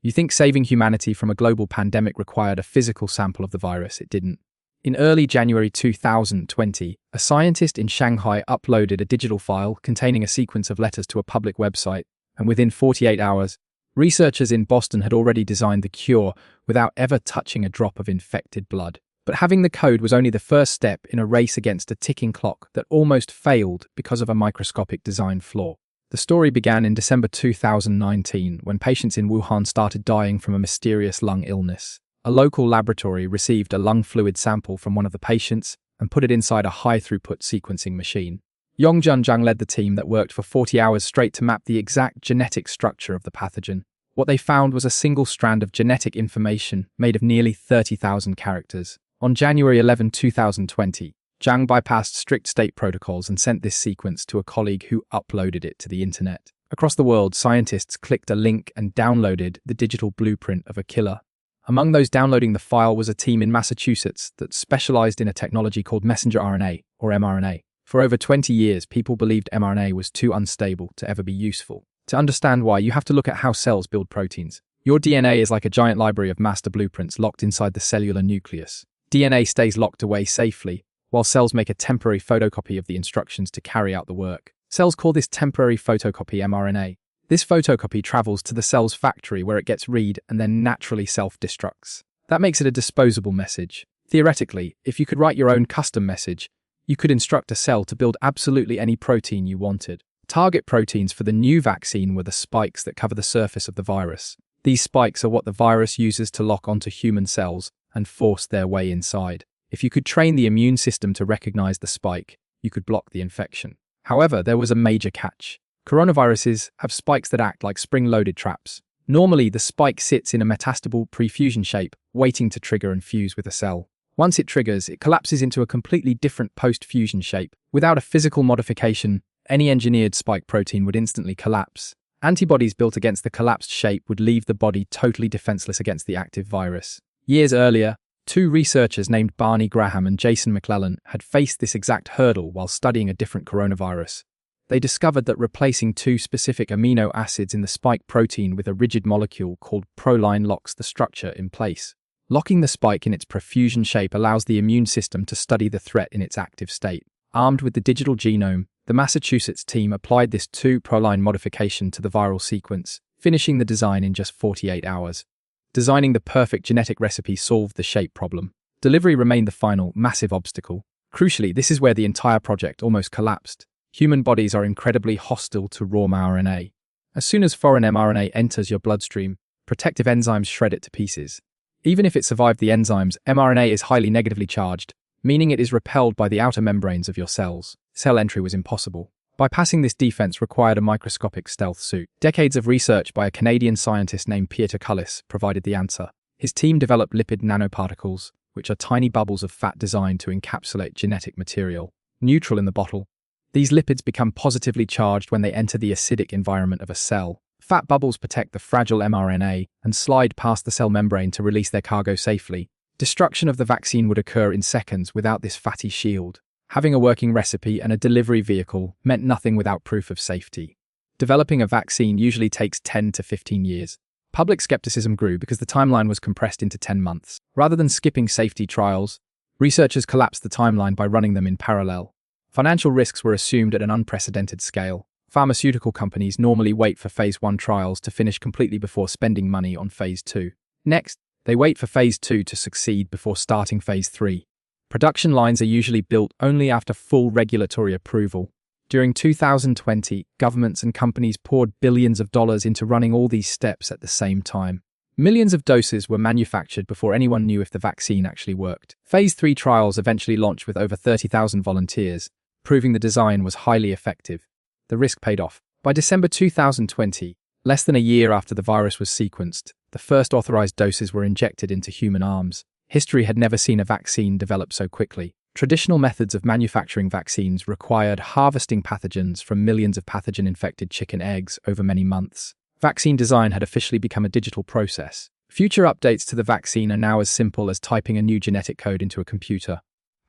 You think saving humanity from a global pandemic required a physical sample of the virus? It didn't. In early January 2020, a scientist in Shanghai uploaded a digital file containing a sequence of letters to a public website, and within 48 hours, researchers in Boston had already designed the cure without ever touching a drop of infected blood. But having the code was only the first step in a race against a ticking clock that almost failed because of a microscopic design flaw. The story began in December 2019 when patients in Wuhan started dying from a mysterious lung illness. A local laboratory received a lung fluid sample from one of the patients and put it inside a high-throughput sequencing machine. Yong-Zhen Zhang led the team that worked for 40 hours straight to map the exact genetic structure of the pathogen. What they found was a single strand of genetic information made of nearly 30,000 characters. On January 11, 2020, Zhang bypassed strict state protocols and sent this sequence to a colleague who uploaded it to the internet. Across the world, scientists clicked a link and downloaded the digital blueprint of a killer. Among those downloading the file was a team in Massachusetts that specialized in a technology called messenger RNA, or mRNA. For over 20 years, people believed mRNA was too unstable to ever be useful. To understand why, you have to look at how cells build proteins. Your DNA is like a giant library of master blueprints locked inside the cellular nucleus. DNA stays locked away safely, while cells make a temporary photocopy of the instructions to carry out the work. Cells call this temporary photocopy mRNA. This photocopy travels to the cell's factory where it gets read and then naturally self-destructs. That makes it a disposable message. Theoretically, if you could write your own custom message, you could instruct a cell to build absolutely any protein you wanted. Target proteins for the new vaccine were the spikes that cover the surface of the virus. These spikes are what the virus uses to lock onto human cells and force their way inside. If you could train the immune system to recognize the spike, you could block the infection. However, there was a major catch. Coronaviruses have spikes that act like spring-loaded traps. Normally, the spike sits in a metastable prefusion shape, waiting to trigger and fuse with a cell. Once it triggers, it collapses into a completely different post-fusion shape. Without a physical modification, any engineered spike protein would instantly collapse. Antibodies built against the collapsed shape would leave the body totally defenseless against the active virus. Years earlier, two researchers named Barney Graham and Jason McClellan had faced this exact hurdle while studying a different coronavirus. They discovered that replacing two specific amino acids in the spike protein with a rigid molecule called proline locks the structure in place. Locking the spike in its profusion shape allows the immune system to study the threat in its active state. Armed with the digital genome, the Massachusetts team applied this 2-proline modification to the viral sequence, finishing the design in just 48 hours. Designing the perfect genetic recipe solved the shape problem. Delivery remained the final, massive obstacle. Crucially, this is where the entire project almost collapsed. Human bodies are incredibly hostile to raw mRNA. As soon as foreign mRNA enters your bloodstream, protective enzymes shred it to pieces. Even if it survived the enzymes, mRNA is highly negatively charged, meaning it is repelled by the outer membranes of your cells. Cell entry was impossible. Bypassing this defense required a microscopic stealth suit. Decades of research by a Canadian scientist named Pieter Cullis provided the answer. His team developed lipid nanoparticles, which are tiny bubbles of fat designed to encapsulate genetic material. Neutral in the bottle, these lipids become positively charged when they enter the acidic environment of a cell. Fat bubbles protect the fragile mRNA and slide past the cell membrane to release their cargo safely. Destruction of the vaccine would occur in seconds without this fatty shield. Having a working recipe and a delivery vehicle meant nothing without proof of safety. Developing a vaccine usually takes 10 to 15 years. Public skepticism grew because the timeline was compressed into 10 months. Rather than skipping safety trials, researchers collapsed the timeline by running them in parallel. Financial risks were assumed at an unprecedented scale. Pharmaceutical companies normally wait for Phase 1 trials to finish completely before spending money on Phase 2. Next, they wait for Phase 2 to succeed before starting Phase 3. Production lines are usually built only after full regulatory approval. During 2020, governments and companies poured billions of dollars into running all these steps at the same time. Millions of doses were manufactured before anyone knew if the vaccine actually worked. Phase 3 trials eventually launched with over 30,000 volunteers, proving the design was highly effective. The risk paid off. By December 2020, less than a year after the virus was sequenced, the first authorized doses were injected into human arms. History had never seen a vaccine develop so quickly. Traditional methods of manufacturing vaccines required harvesting pathogens from millions of pathogen-infected chicken eggs over many months. Vaccine design had officially become a digital process. Future updates to the vaccine are now as simple as typing a new genetic code into a computer.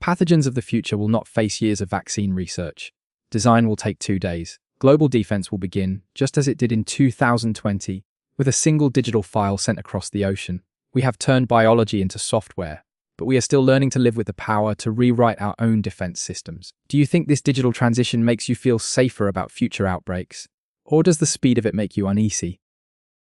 Pathogens of the future will not face years of vaccine research. Design will take 2 days. Global defense will begin, just as it did in 2020, With a single digital file sent across the ocean, we have turned biology into software, but we are still learning to live with the power to rewrite our own defense systems. Do you think this digital transition makes you feel safer about future outbreaks? Or does the speed of it make you uneasy?